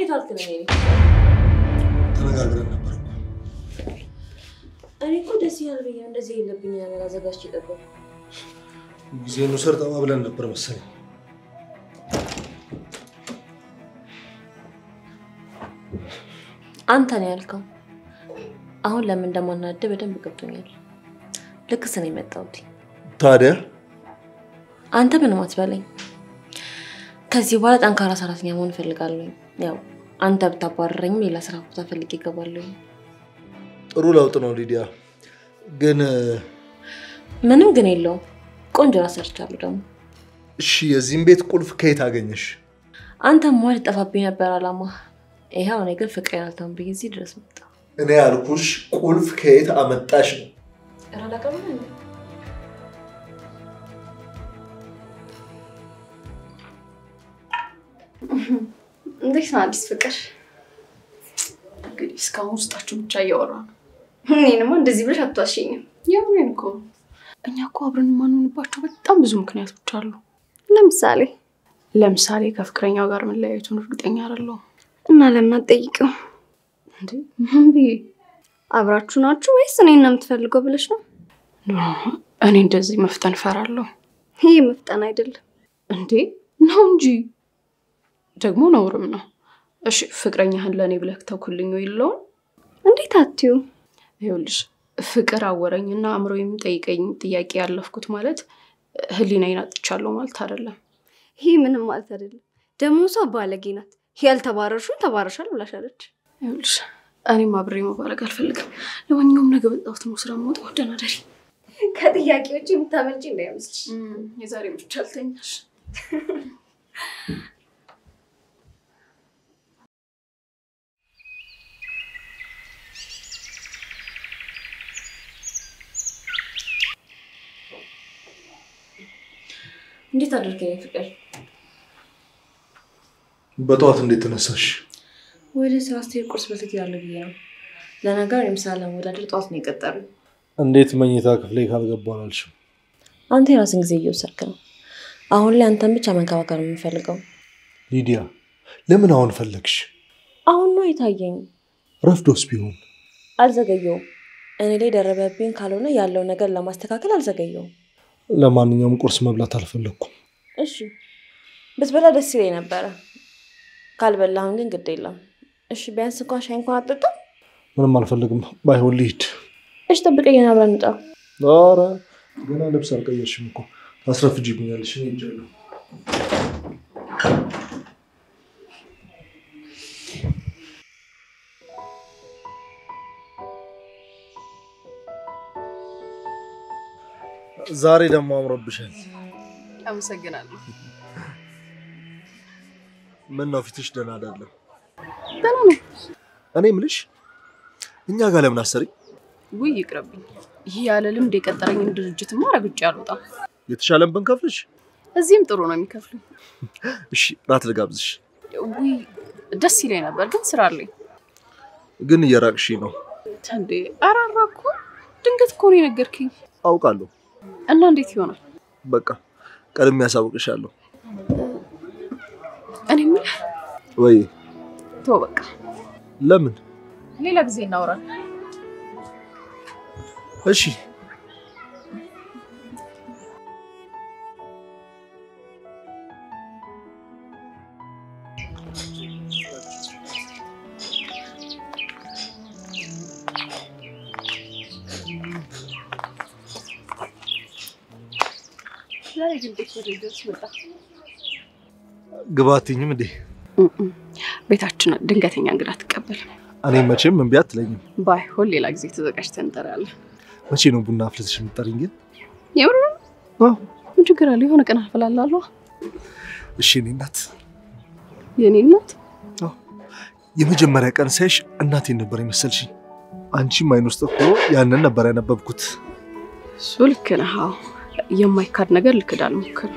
እንዴት አልከኝ ተነጋግረን ነበር እኮ እኔ እኮ ደስ ያለኝ እንደዚህ የለብኝ ነገር አዘጋጅቼ ጠበቁ ጊዜኑ ሰርጣው አብለን ነበር መሰለኝ አንተ ነው ያልከው አሁን ለምን እንደማናደ በደንብ ገብቶኛል ልክ ስነ የመጣውት ታዲያ አንተ ምንም አትበለኝ ከዚህ በኋላ ጠንካራ ሰራተኛ መሆን ፈልጋለሁ ያው አንተ ብታባረረኝ ሌላ ስራ ቦታ ፈልጌ እገባለሁ ጥሩ ለውጥ ነው ሊዲያ ግን ምንም ግን የለው ቆንጆ ሰርቻለሁ ደግሞ እሺ የዚህን ቤት ቁልፍ ከየት አገኘሽ አንተ ማለት ጠፋብኝ ነበር አላማ ይሄው እኔ ግን ፍቅር ያልታም በጊዜ ድረስ መጣ እኔ ያልኩሽ ቁልፍ ከየት አመጣሽ ነው አራላቀም እንዴ እንዴት ነው አዲስ ፍቅር እንግዲህ እስካሁን ውስጣችሁ ብቻ እያወራ ነው እኔንማ እንደዚህ ብለሽ አትዋሽኝም የምሬን እኮ እኛ እኮ አብረን ማንሆንባቸው በጣም ብዙ ምክንያቶች አሉ ለምሳሌ ከፍቅረኛው ጋር መለያየቱን እርግጠኛ አይደለሁም እና ለምን አትጠይቂው እንዴ ምን ቢ አብራችሁ ናችሁ ወይስ እኔን ነው የምትፈልገው ብለሽ ነው እኔ እንደዚህ መፍጠን ፈራለሁ ይሄ መፍጠን አይደለም እንዴ ነው እንጂ ደግሞ ነውርም ነው እሺ ፍቅረኛህን ለኔ ብለህ ተውኩልኝ ይለው እንዴት አትዩ ይኸውልሽ ፍቅር አወረኝና አምሮዬም ጠይቀኝ ጥያቄ ያለፍኩት ማለት ህሊናዬን አጥቻለሁ ማለት አይደለም ይሄ ምንም ማለት አይደለም ደሞ ሰው ባለጌ ናት ያልተባረርሽው ተባረሻል ብላሻለች ይኸውልሽ እኔም አብሬ መባረክ አልፈልግም ለማንኛውም ነገ በጣውት ነው ስራ ሞት ወደናደሪ ከጥያቄዎች የምታመልጪ እንዳይመስልሽ የዛሬ ብቻ አልተኛሽ እንዴት አድርገኝ ፍቅር በጧት እንዴት ተነሳሽ ወደ ስራ ስትሄድ ቁርስ በልተህ ያለው ብዬ ነው ለነገር የምሳሌ ወዳደር ጧት ነው የቀጠሩ እንዴት መኝታ ክፍሌ ካልገባው አልሽም አንተ የራስን ጊዜ እየወሰድክ ነው አሁን ላይ አንተን ብቻ መንከባከብ ነው የምፈልገው ሊዲያ ለምን አሁን ፈለግሽ አሁን ነው የታየኝ ረፍዶስ ቢሆን አልዘገየው እኔ ላይ ደረበብኝ ካልሆነ ያለው ነገር ለማስተካከል አልዘገየው ለማንኛውም ቁርስ መብላት አልፈለኩም እሺ በስበላ ደስ ይለኝ ነበር ካልበላሁን ግን ግድ የለም እሺ ቢያንስ እንኳን ሻይ እንኳን አጥጣ ምንም አልፈልግም ባይሆን ልሂድ እሺ ተብቀኝና አብረን እንጣ ኧረ ገና ልብስ አልቀየርሽም እኮ ታስረፍጂብኛለሽ እኔ እንጃለሁ ዛሬ ደግሞ አምሮብሻል አመሰግናለሁ ምን ነው ፊትሽ ደህና አይደለም ደህና ነው እኔ ምልሽ እኛ ጋር ለምን አሰሪ ወይ ይቅርብኝ ይሄ ያለ ልምድ የቀጠረኝ ድርጅትማ ረግጬ አልወጣም የተሻለም ብንከፍልሽ እዚህም ጥሩ ነው የሚከፍሉኝ እሺ ራት ልጋብዝሽ ወይ ደስ ይለኝ ነበር ግን ስራ አለኝ ግን እየራቅሽ ነው እንዴ አራራኩ ድንገት እኮ ነው የነገርከኝ አውቃለሁ እና እንዴት ይሆናል በቃ ቀድሜ ያሳውቅሻለሁ እኔ ምን ወይ ተው በቃ ለምን ሌላ ጊዜ እናወራለን እሺ ዛሬ ግን ቤት ወጣ ግባትኝም እንዴ ቤታችን ድንገተኛ እንግዳ ተቀበል እኔ መቼም እንቢ አትለኝም ባይሆን ሌላ ጊዜ ተዘጋጅተን እንጠራለን መቼ ነው ቡና አፍልተሽ የምትጠሪኝ ግን የምር ምን ችግር አለ የሆነ ቀን አፈላላለሁ እሺ እኔ እናት የኔ እናት የመጀመሪያ ቀን ሳይሽ እናቴን ነበር የመሰልሽኝ አንቺም አይን ውስጥ እኮ ያንን ነበር ያነበብኩት ሱልክ ነህ የማይካድ ነገር ልክዳል ሞክር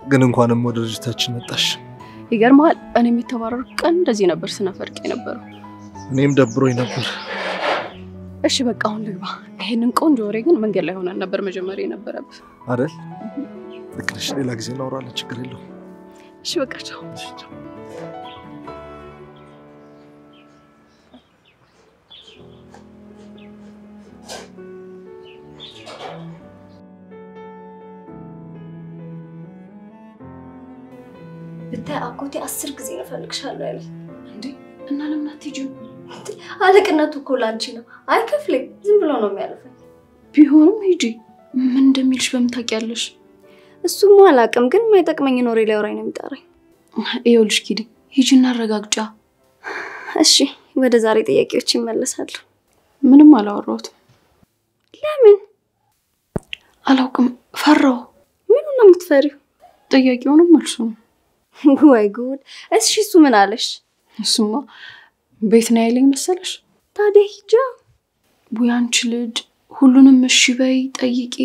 ግን እንኳንም ወደ ድርጅታችን መጣሽ ይገርማል እኔም የተባረሩ ቀን እንደዚህ ነበር ስነፈርቅ ነበር እኔም ደብሮኝ ነበር እሺ በቃ አሁን ልግባ ይሄንን ቆንጆ ወሬ ግን መንገድ ላይ ሆነን ነበር መጀመሪያ የነበረብህ አይደል ልክ ነሽ ሌላ ጊዜ እናወራለን ችግር የለውም እሺ በቃ ቻው ብታይ አጎቴ 10 ጊዜ ነው ፈልግሻለሁ ያለኝ። እንዴ እና ለምን አትሄጂም? አለቅነቱ እኮ ላንቺ ነው። አይከፍለኝ ዝም ብሎ ነው የሚያልፈኝ። ቢሆንም ሂጂ። ምን እንደሚልሽ በምን ታውቂያለሽ? እሱማ አላውቅም፣ ግን የማይጠቅመኝ ኖሬ ሊያወራኝ ነው የሚጠራኝ። ይኸውልሽ ኪዲ ሂጂና አረጋግጫ። እሺ ወደ ዛሬ ጥያቄዎች ይመለሳሉ። ምንም አላወራሁትም። ለምን? አላውቅም፣ ፈራሁ። ምኑን ነው የምትፈሪው? ጥያቄውንም መልሱም። ወይ ጉድ! እሺ እሱ ምን አለሽ? እሱማ ቤት ነው ያለኝ መሰለሽ? ታዲያ ሂጂ። ወይ አንቺ ልጅ ሁሉንም እሺ በይ ጠይቂ።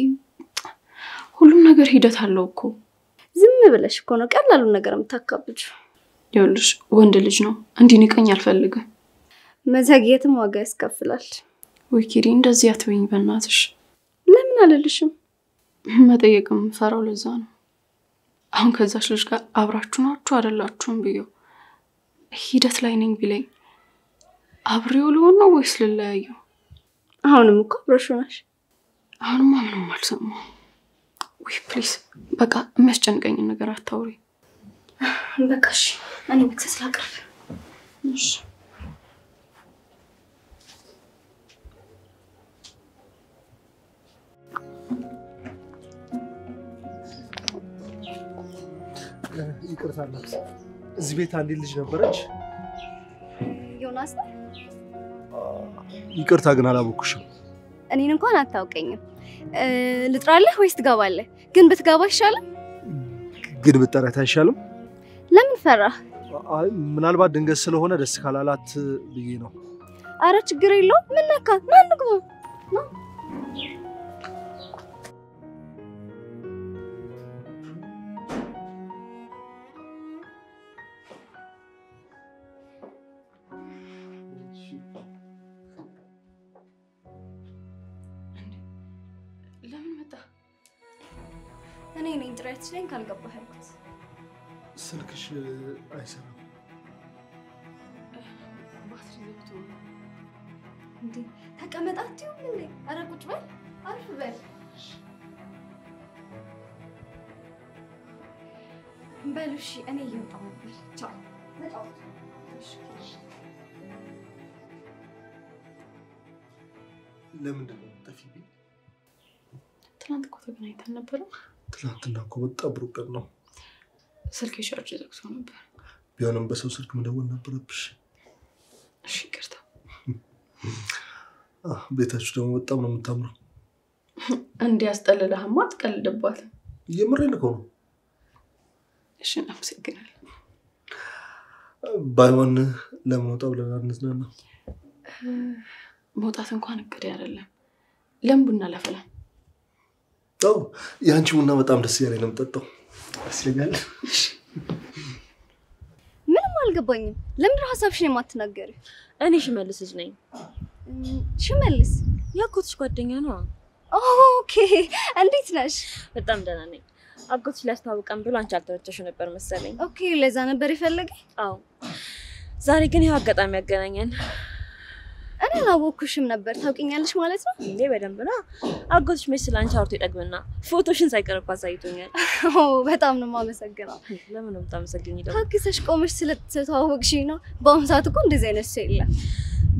ሁሉም ነገር ሂደት አለው እኮ። ዝም ብለሽ እኮ ነው ቀላሉን ነገር የምታካብጁ። ይኸውልሽ ወንድ ልጅ ነው እንዲንቀኝ አልፈልግም። መዘግየትም ዋጋ ያስከፍላል። ወይ ኪዲ እንደዚህ አትበይኝ በእናትሽ። ለምን አልልሽም? መጠየቅም ፈራው ለዛ ነው። አሁን ከዛች ልጅ ጋር አብራችሁ ናችሁ አይደላችሁም ብዬው ሂደት ላይ ነኝ ቢለኝ አብሬው ልሆን ነው ወይስ ልለያየው? አሁንም እኮ አብረሽው ነሽ። አሁንማ ምንም አልሰማሁም። ወይ ፕሊዝ በቃ የሚያስጨንቀኝ ነገር አታውሪ። በቃ እሺ እኔ መክሰስ ላቅርብ። እሺ ይቅርታ ነፍስ እዚህ ቤት አንድ ልጅ ነበረች። ዮናስ ይቅርታ ግን አላወኩሽም። እኔን እንኳን አታውቀኝም። ልጥራለህ ወይስ ትገባለህ? ግን ብትገባ ይሻላል። ግን ብትጠራት አይሻልም? ለምን ፈራህ? አይ ምናልባት ድንገት ስለሆነ ደስ ካላላት ብዬ ነው። አረ ችግር የለውም። ምን ነካት? ማን ንግባ ነው? ለምን መጣ? እኔ ነኝ ጥራት ስለኝ ካልገባህ ያልኩት። ስልክሽ አይሰራም። ባትሪ ዘግቶ እንዴ ተቀመጣችሁ እንዴ? አረ ቁጭ በል አርፍ በል። በልሽ እኔ እየወጣሁ ነበር። ቻው ተጫወቱ። ለምንድን ነው የምትጠፊብኝ? ትናንት እኮ ተገናኝተን ነበር። ትናንትና እኮ በጣም ብሩቅ ቀን ነው። ስልኬ ቻርጅ ዘግቶ ነበር። ቢሆንም በሰው ስልክ መደወል ነበረብሽ። እሺ ይቅርታ። ቤታችሁ ደግሞ በጣም ነው የምታምረው። እንዲያስጠልልህማ አትቀልድባትም። የምሬን እኮ ነው። እሺ አመሰግናለሁ። ባይሆን ለምን ወጣ ብለን አንዝናና? መውጣት እንኳን እቅድ አይደለም። ለምን ቡና ላፈላ? አዎ ያንቺ ቡና በጣም ደስ ያለኝ ነው የምጠጣው። ደስ ይለኛል። ምንም አልገባኝም። ለምን ሐሳብሽን የማትናገሪ? እኔ ሽመልስ ልጅ ነኝ። ሽመልስ ያጎትሽ ጓደኛ ነው። ኦኬ እንዴት ነሽ? በጣም ደህና ነኝ። አጎትሽ ሊያስተዋውቀን ብሎ አንቺ አልተረጨሽው ነበር መሰለኝ። ኦኬ ለዛ ነበር የፈለገኝ? አዎ ዛሬ ግን ይሄው አጋጣሚ ያገናኘን። እኔ አላወኩሽም ነበር። ታውቂኛለሽ ማለት ነው? እንዴ በደንብ ነው። አጎትሽ መስል አንቺ አውርቶ ይጠግብና ፎቶሽን ሳይቀርብ አሳይቶኛል። በጣም ነው የማመሰግነው። ለምን ነው የምታመሰግኝ ደግሞ? ታክሰሽ ቆመሽ ስለተዋወቅሽኝ ነው። በአሁኑ ሰዓት እኮ እንደዚህ አይነት ሰው የለም።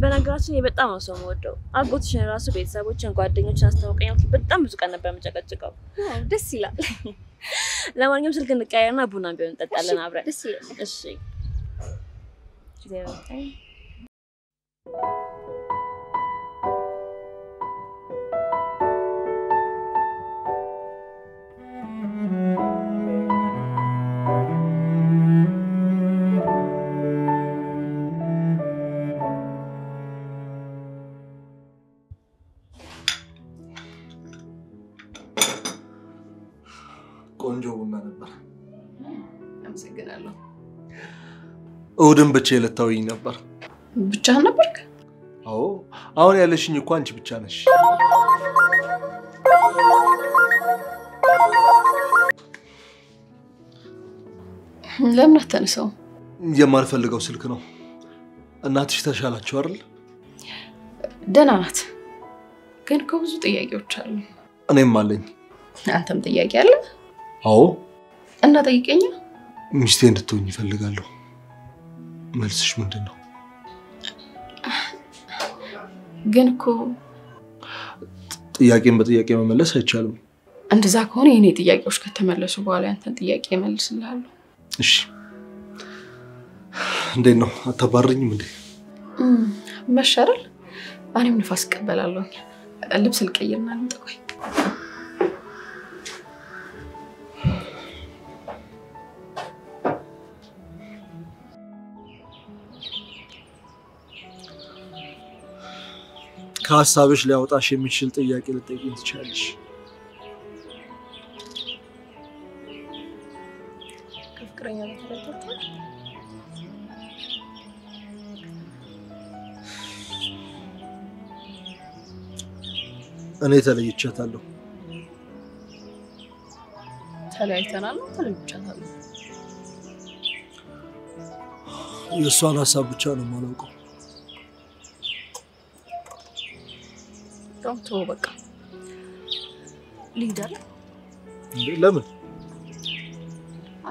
በነገራችን ላይ በጣም ነው ሰው የምወደው። አጎትሽን ራሱ ቤተሰቦችን ጓደኞችን አስተዋውቀኛል። በጣም ብዙ ቀን ነበር የምጨቀጭቀው። ደስ ይላል። ለማንኛውም ስልክ እንቀያየርና ቡና ቢሆን እንጠጣለን አብረን። ደስ ይላል። እሺ ዜሮታይ ቆንጆ ቡና ነበር። አመሰግናለሁ። እሑድን ብቻዬን ልታወይኝ ነበር። ብቻህን ነበርክ? አዎ አሁን ያለሽኝ እኮ አንቺ ብቻ ነሽ። ለምን አታነሳው? የማልፈልገው ስልክ ነው። እናትሽ ተሻላችሁ አይደል? ደህና ናት፣ ግን እኮ ብዙ ጥያቄዎች አሉ። እኔም አለኝ። አንተም ጥያቄ አለ? አዎ። እና ጠይቀኛ። ሚስቴ እንድትሆኝ እፈልጋለሁ። መልስሽ ምንድነው? ግን እኮ ጥያቄን በጥያቄ መመለስ አይቻልም። እንደዛ ከሆነ የኔ ጥያቄዎች ከተመለሱ በኋላ ያንተን ጥያቄ መልስልሃለሁ። እሺ እንዴት ነው? አታባርኝም እንዴ? መሻረል እኔም ንፋስ እቀበላለሁ። ልብስ ልቀይርና እንጠቆይ። ከሀሳብሽ ሊያወጣሽ የሚችል ጥያቄ ልጠይቅኝ ትችላለሽ። ከፍቅረኛ ጋር ተጣጣ? እኔ ተለይቻታለሁ። ተለያይተናል ነው ተለይቻታለሁ? የእሷን ሀሳብ ብቻ ነው የማላውቀው። ተው በቃ ሊደር ለምን?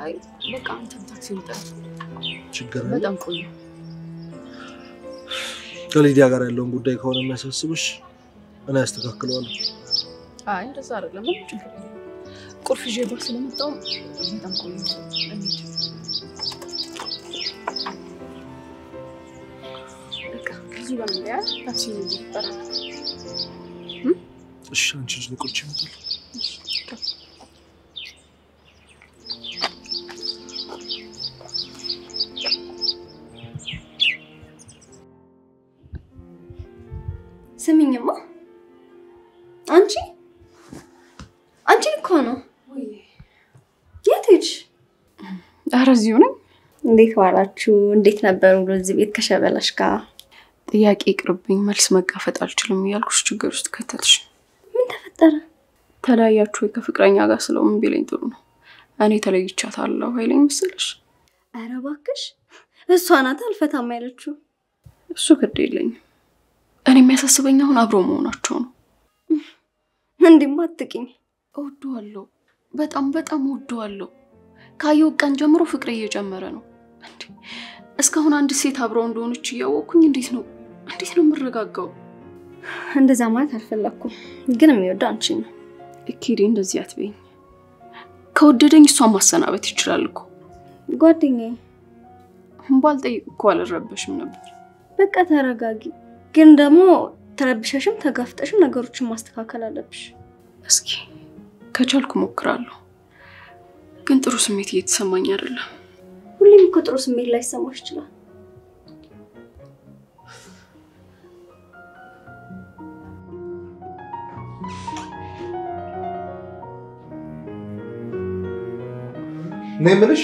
አይ በቃ አንተ ታክሲ ልጠራ። ችግር አለ? በጣም ቆየ። ከሊዲያ ጋር ያለውን ጉዳይ ከሆነ የሚያሳስብሽ እኔ አስተካክለዋለሁ። አይ እንደዛ አይደለም። ምን ችግር የለም። ቁርፍ ይዤ ባስ ስለመጣሁ በጣም ቆየ። በቃ ከዚህ በኋላ ታክሲ ልጠራ። እሺ አንቺ ልጅ ቁጭ ይመጣል። ስሚኝማ አንቺ እኮ ነው ወይ? የት ሄድሽ? ኧረ እዚሁ ነኝ። እንዴት ዋላችሁ? እንዴት ነበር ውሎ እዚህ ቤት ከሸበላሽ ጋር? ጥያቄ ይቅርብኝ፣ መልስ መጋፈጥ አልችልም እያልኩሽ ችግር ውስጥ ከተትሽ። ምን ተፈጠረ? ተለያያችሁ ወይ? ከፍቅረኛ ጋር ስለምን ቢለኝ ጥሩ ነው። እኔ ተለይቻታለሁ አይለኝ መሰለሽ? ኧረ እባክሽ እሷ ናት አልፈታም ያለችው። እሱ ግድ የለኝም። እኔ የሚያሳስበኝ አሁን አብሮ መሆናቸው ነው። እንዴም አትቅኝ። እወደዋለሁ፣ በጣም በጣም እወደዋለሁ። ካየው ቀን ጀምሮ ፍቅሬ እየጨመረ ነው። እስካሁን አንድ ሴት አብረው እንደሆነች እያወቅኩኝ እንዴት ነው የምረጋጋው? እንደዛ ማለት አልፈለኩም፣ ግን የሚወደው አንቺን ነው። እኪዴ እንደዚህ አትበይኝ። ከወደደኝ እሷን ማሰናበት ይችላል እኮ። ጓደኛዬ ባልጠይቅ እኮ አልረበሽም ነበር። በቃ ተረጋጊ። ግን ደግሞ ተረብሸሽም ተጋፍጠሽም ነገሮችን ማስተካከል አለብሽ። እስኪ ከቻልኩ ሞክራለሁ፣ ግን ጥሩ ስሜት እየተሰማኝ አይደለም። ሁሌም እኮ ጥሩ ስሜት ላይሰማሽ ይችላል። ነይ የምልሽ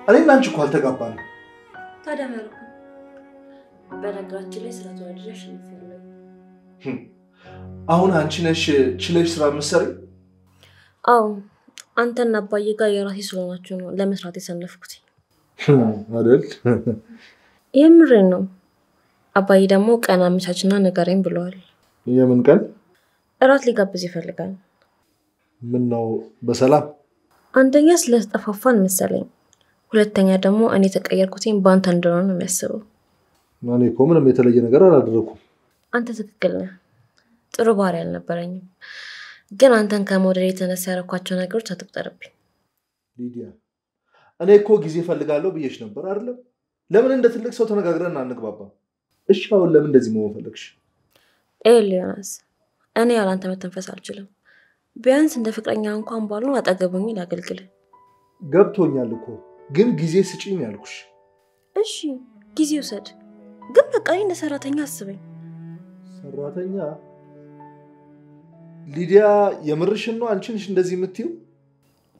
እኔና አንቺ እኮ አልተጋባንም። ታዲያ ማለት ነው በነገራችን ላይ ስለተወደደሽ ነው። አሁን አንቺ ነሽ ችለሽ ስራ መስሪ? አዎ አንተና አባዬ ጋር የራሴ ስለሆናችሁ ነው ለመስራት የሰነፍኩት አይደል? የምሬን ነው። አባዬ ደግሞ ቀን አመቻችና ንገረኝ ብለዋል። የምን ቀን? እራት ሊጋብዝ ይፈልጋል። ምን ነው በሰላም? አንደኛ ስለተጠፋፋን መሰለኝ፣ ሁለተኛ ደግሞ እኔ ተቀየርኩትኝ ባንተ እንደሆነ ነው የሚያስበው። እኔ እኮ ምንም የተለየ ነገር አላደረኩም። አንተ ትክክል ነህ። ጥሩ ባህሪ አልነበረኝም፣ ግን አንተን ከመውደድ የተነሳ ያደረኳቸው ነገሮች አትቁጠርብኝ። ሊዲያ እኔ እኮ ጊዜ ፈልጋለሁ ብዬሽ ነበር አይደል? ለምን እንደ ትልቅ ሰው ተነጋግረን አንግባባ? እሺ አሁን ለምን እንደዚህ መሆን ፈለግሽ? ዮናስ እኔ ያላንተ መተንፈስ አልችልም። ቢያንስ እንደ ፍቅረኛ እንኳን ባልሆን አጠገቡኝ ላገልግል። ገብቶኛል እኮ ግን ጊዜ ስጪኝ ያልኩሽ። እሺ ጊዜ ውሰድ፣ ግን በቃ እንደ ሰራተኛ አስበኝ። ሰራተኛ? ሊዲያ የምርሽን ነው? አንቺ ነሽ እንደዚህ የምትይው?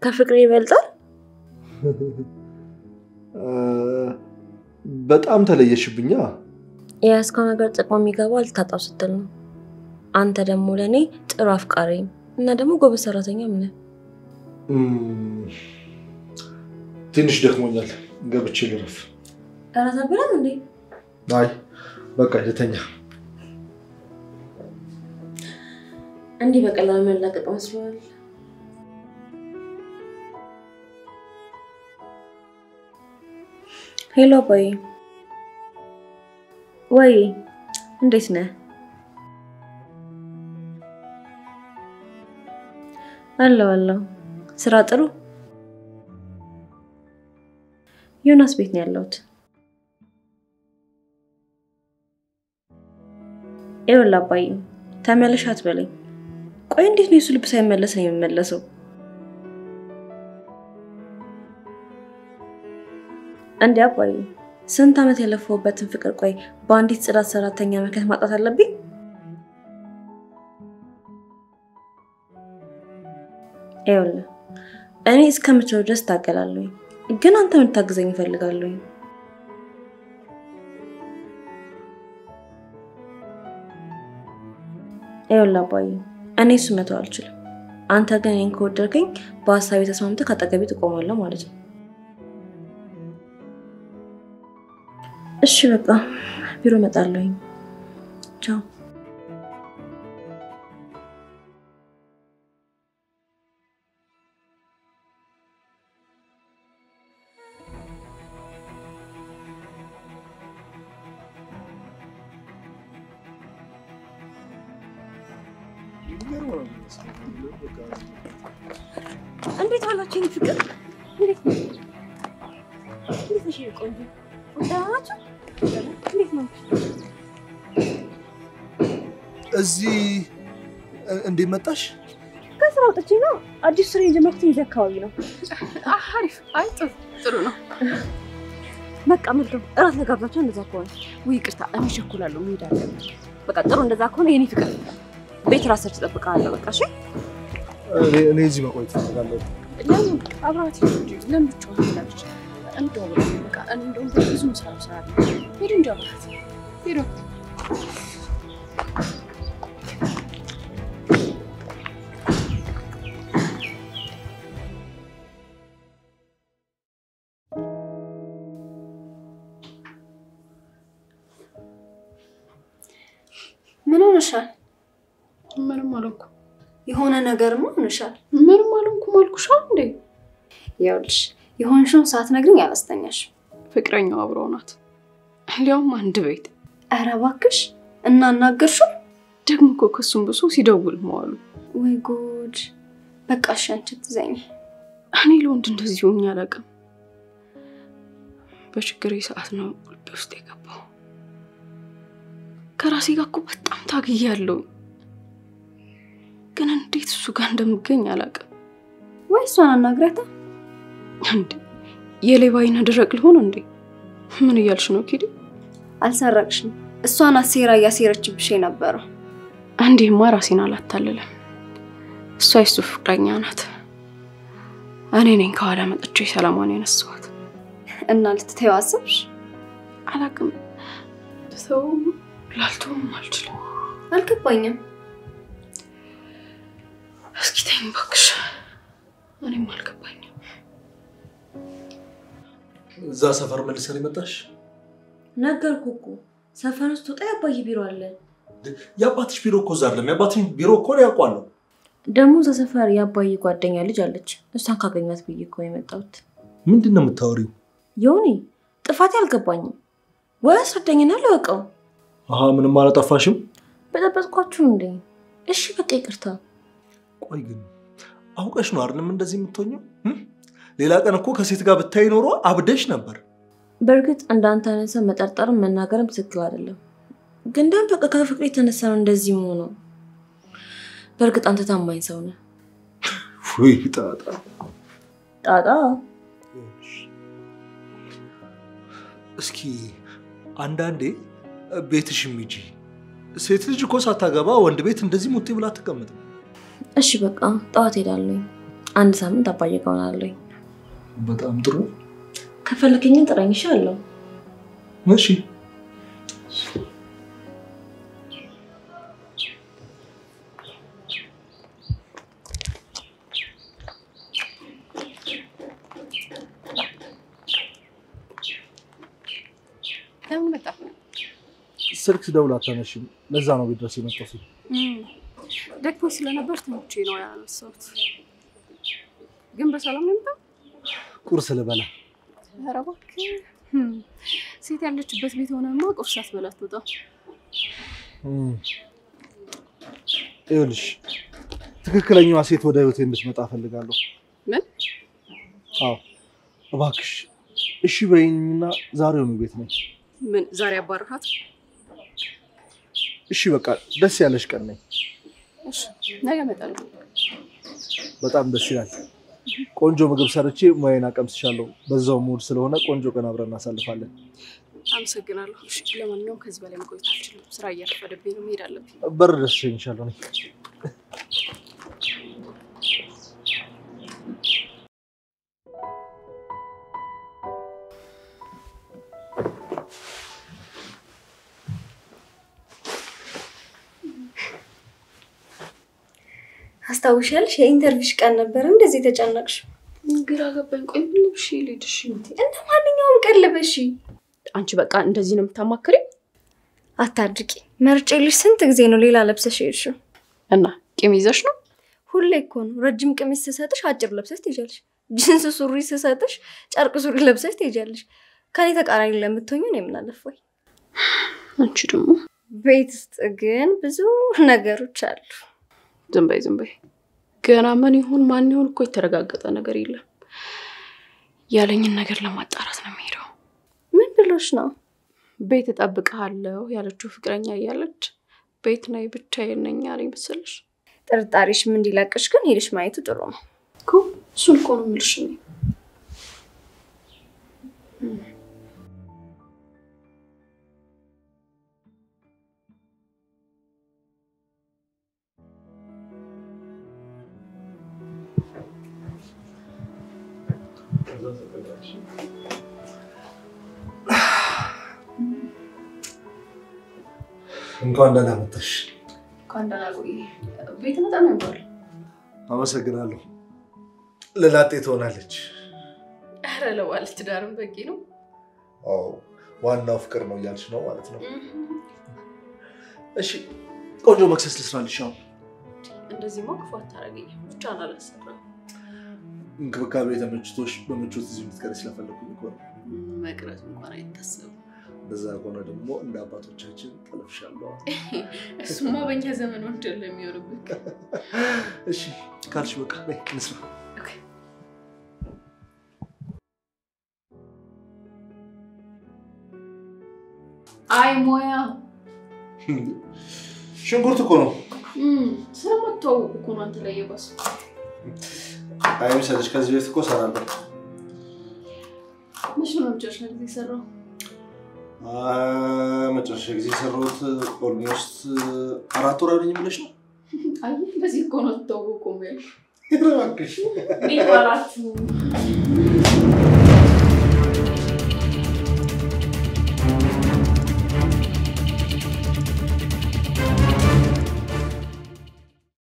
ከፍቅሬ ይበልጣል? በጣም ተለየሽብኛ። የያዝከው ነገር ጥቅም የሚገባው ልታጣው ስትል ነው። አንተ ደግሞ ለኔ ጥሩ አፍቃሪ እና ደግሞ ጎበዝ ሰራተኛ ነህ። ትንሽ ደክሞኛል፣ ገብቼ ልረፍ። እራት አልበላም እንዴ? አይ በቃ ልተኛ። እንዲህ በቀላሉ መላቀቅ መስሎሃል? ሄሎ አባዬ። ወይ እንዴት ነህ? አለሁ። ስራ ጥሩ? ዮናስ ቤት ነው ያለሁት። ይኸውልህ አባዬ ተመለሽ አትበለኝ። ቆይ እንዴት ነው እሱ ልብ ሳይመለስ ነው የሚመለሰው? እንዴ አባዬ ስንት ዓመት ያለፈውበትን ፍቅር ቆይ በአንዲት ጽዳት ሰራተኛ ምክንያት ማጣት አለብኝ? ይኸውልህ እኔ እስከምችለው ድረስ ታገላለሁ፣ ግን አንተ ምን ታግዘኝ እፈልጋለሁ። ይኸውልህ አባዬ እኔ እሱ መተው አልችልም። አንተ ግን እኔን ከወደድከኝ በሀሳቤ ተስማምተህ ካጠገቤ ትቆማለህ ማለት ነው። እሺ በቃ ቢሮ እመጣለሁ። ቻው። እንዴት ዋላችሁ ፍቅር? እንዴት ነሽ ቆንጆ? ወጣችሁ? እንዴት ነው? እዚህ እንዴት መጣሽ? ከስራ ወጥቼ ነው። አዲስ ስራ የጀመርኩት እዚህ አካባቢ ነው። አሪፍ። አይ ጥሩ ነው። በቃ መልካም እራት ለጋብዛችሁ። እንደዛ ከሆነ ወይ ይቅርታ እኔ ቸኩላለሁ መሄድ አለብኝ። በቃ ጥሩ እንደዛ ከሆነ የኔ ፍቅር ቤት ራስህ ትጠብቃለህ። በቃ እሺ። እኔ እዚህ መቆየት እፈልጋለሁ። ለምን አብራት እንጂ ለምን ብቻውን ትላለች? እንደው በቃ እንደው ብዙ ስራ አለ። ሄድ እንጂ አብራት ሄዶ ምን ሆነሻል? ምንም አልኩ። የሆነ ነገርማ ሆነሻል። ምንም አልኩ አልኩሽ እንዴ? ይኸውልሽ የሆንሽውን ሳትነግሪኝ አላስተኛሽም። ፍቅረኛው አብረው ናት። ሊያውም አንድ ቤት። ኧረ እባክሽ እናናገርሽው? ደግሞ እኮ ከሱም ብሶ ሲደውል መዋሉ። ወይ ጉድ! በቃ እሺ አንቺ ትዘኝ። እኔ ለወንድ እንደዚህ ሆኜ አላውቅም። በችግሬ ሰዓት ነው ልቤ ውስጥ የገባው። ከራሴ ጋር እኮ በጣም ታግያለሁ። ግን እንዴት እሱ ጋር እንደምገኝ አላውቅም። ወይ እሷን አናግረታ እንዴ? የሌባ አይነ ደረቅ ልሆን እንዴ? ምን እያልሽ ነው ኪዲ? አልሰረቅሽም። እሷን አሴራ ያሴረችብሽ የነበረው። አንዴማ ራሴን አላታለለም። እሷ የሱ ፍቅረኛ ናት። እኔ ነኝ ከኋላ መጥቼ ሰላማን ያነሳዋት። እና ልትተይው አሰብሽ? አላውቅም። ሰው ላልተውም አልችልም። አልገባኝም። እስኪ ተይኝ እባክሽ። እኔም አልገባኝም። እዛ ሰፈር መልሰን መጣሽ? ነገርኩህ እኮ ሰፈር ውስጥ ወጣ ያባይ ቢሮ አለ። ያባትሽ ቢሮ እኮ እዛ አይደለም። ያባትሽ ቢሮ እኮ ነው ያውቃለሁ። ደግሞ እዛ ሰፈር ያባይ ጓደኛ ልጅ አለች። እሷን ካገኛት ብዬ እኮ የመጣሁት። ምንድነው የምታወሪው? ዮኒ ጥፋት አልገባኝም። ወይ አስረዳኝና ልወቀው። ምንም አላጠፋሽም? በጠበጥኳችሁ እንዴ? እሺ በቃ ይቅርታ። ቆይ ግን አውቀሽ ነው አይደለም እንደዚህ የምትሆኚው? ሌላ ቀን እኮ ከሴት ጋር ብታይ ኖሮ አብደሽ ነበር። በርግጥ እንዳንተ አይነት ሰው መጠርጠርም መናገርም ትክክል አይደለም። ግን ደግሞ በቃ ከፍቅር የተነሳ ነው እንደዚህ ሆኖ። በርግጥ አንተ ታማኝ ሰው ነህ። ወይ ጣጣ እስኪ አንዳንዴ ቤትሽም ሂጂ። ሴት ልጅ እኮ ሳታገባ ወንድ ቤት እንደዚህ ሙጤ ብላ ተቀመጠ። እሺ በቃ ጠዋት ሄዳለሁ። አንድ ሳምንት አባዬ ጋር ሆናለሁ። በጣም ጥሩ። ከፈለከኝ ጥራኝ ይሻላል። እሺ ለምን መጣ? ስልክ ደውላ አታነሺም። ለዛ ነው ቤት ድረስ የመጣሁት። ደግሞ ስለነበር ትንሽ ነው ያነሳሁት። ግን በሰላም ነው የመጣው? ቁርስ ልበላ። ኧረ እባክህ ሴት ያለችበት ቤት ሆነማ ቁርስ አትበላት ወጣ ይኸውልሽ ትክክለኛዋ ሴት ወደ ህይወቴ እንድትመጣ ፈልጋለሁ ምን አዎ እባክሽ እሺ በይኝና ዛሬውኑ ቤት ነኝ ምን ዛሬ አባርሃት እሺ በቃ ደስ ያለሽ ቀን ነኝ እሺ ነገ እመጣለሁ በጣም ደስ ይላል ቆንጆ ምግብ ሰርቼ ሙያዬን አቀምስሻለሁ በዛው ሙድ ስለሆነ ቆንጆ ቀን አብረን እናሳልፋለን አመሰግናለሁ እሺ ለማንኛውም ከዚህ በላይ መቆየት አልችልም ስራ እያረፈደብኝ ነው መሄድ አለብኝ በር ደስ ይልሻል ነኝ አስታውሻለሽ የኢንተርቪው ቀን ነበር እንደዚህ ተጨነቅሽ ግራ ገባኝ ቆይ ምን ልብሽ ልጅሽ እንደ ማንኛውም ቀን ልበሺ አንቺ በቃ እንደዚህ ነው የምታማክሪኝ አታድቂ መርጬልሽ ስንት ጊዜ ነው ሌላ ለብሰሽ ሄድሽው እና ቂም ይዘሽ ነው ሁሌ እኮ ነው ረጅም ቀሚስ ስሰጥሽ አጭር ለብሰሽ ትሄጃለሽ ጂንስ ሱሪ ስሰጥሽ ጨርቅ ሱሪ ለብሰሽ ትሄጃለሽ ከኔ ተቃራኒ ለምትሆኚ ነው የምናለፈው አንቺ ደግሞ ቤት ውስጥ ግን ብዙ ነገሮች አሉ ዝም በይ ገና ምን ይሁን ማን ይሁን እኮ የተረጋገጠ ነገር የለም ያለኝን ነገር ለማጣራት ነው የሚሄደው ምን ብሎሽ ነው ቤት ተጠብቀሃለሁ ያለችው ፍቅረኛ እያለች ቤት ላይ ብቻዬን ነኝ አለኝ መሰለሽ ጥርጣሬሽ ምን እንዲለቅሽ ግን ሄድሽ ማየቱ ጥሩ ነው እኮ እሱን እኮ ነው የምልሽ እንኳን ደህና መጣሽ ካንዳላ ቆይ ቤት መጣም ነበር አመሰግናለሁ ለላጤ ትሆናለች አረ ለዋልት ዳርም በቂ ነው አዎ ዋናው ፍቅር ነው ያልሽ ነው ማለት ነው እሺ ቆንጆ መክሰስ ልስራልሽ አሁን እንደዚህ ማክፋ ታረጋኝ ብቻ አላሰራ እንክብካቤ ተመችቶሽ በመቾት እዚህ ምትቀር ስለፈለኩኝ እኮ መቅረት እንኳን አይታሰብም በዛ ቆነ ደግሞ እንደ አባቶቻችን ተለፍሻለሁ እሱማ በእኛ ዘመን ወንጀል ለሚወርብክ እሺ ካልሽ በቃ ነይ እንስራ ኦኬ አይ ሞያ ሽንኩርት እኮ ነው ስለማታው እኮ ነው አንተ ላይ የባስ አይ ሰደሽ ከዚህ ቤት እኮ ሰራለሁ መቼ ነው መጨረሻ ጊዜ ሰራው መጨረሻ ጊዜ ሰራሁት ኦልሞስት 4 ወር አለኝ ብለሽ ነው አይ በዚህ እኮ ነው ተውቆ ማለት ይራክሽ ቢባላችሁ